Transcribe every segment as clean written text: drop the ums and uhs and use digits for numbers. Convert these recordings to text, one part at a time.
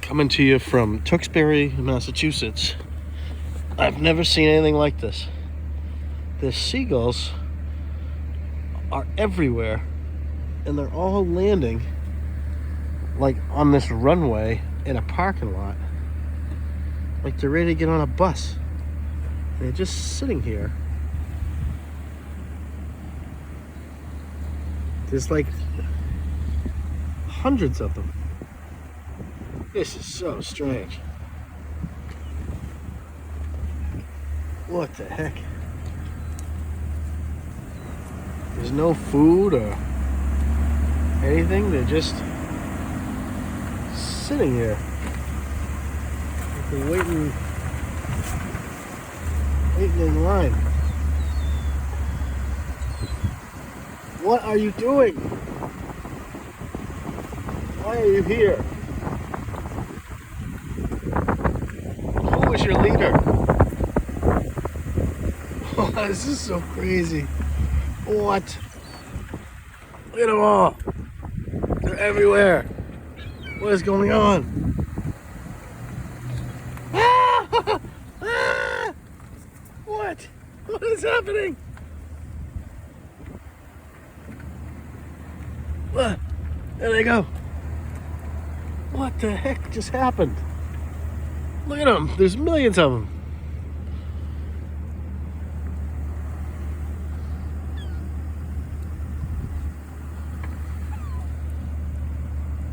Coming to you from Tewksbury, Massachusetts. I've never seen anything like this. The seagulls are everywhere, and they're all landing like on this runway in a parking lot. Like they're ready to get on a bus. They're just sitting here. There's like hundreds of them. This is so strange. What the heck? There's no food or anything. They're just sitting here. They're waiting in line. What are you doing? Why are you here? Who is your leader? Oh, this is so crazy. What? Look at them all. They're everywhere. What is going on? Ah! Ah! What? What is happening? What? There they go. What the heck just happened? Look at them. There's millions of them.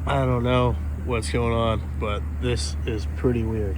I don't know what's going on, but this is pretty weird.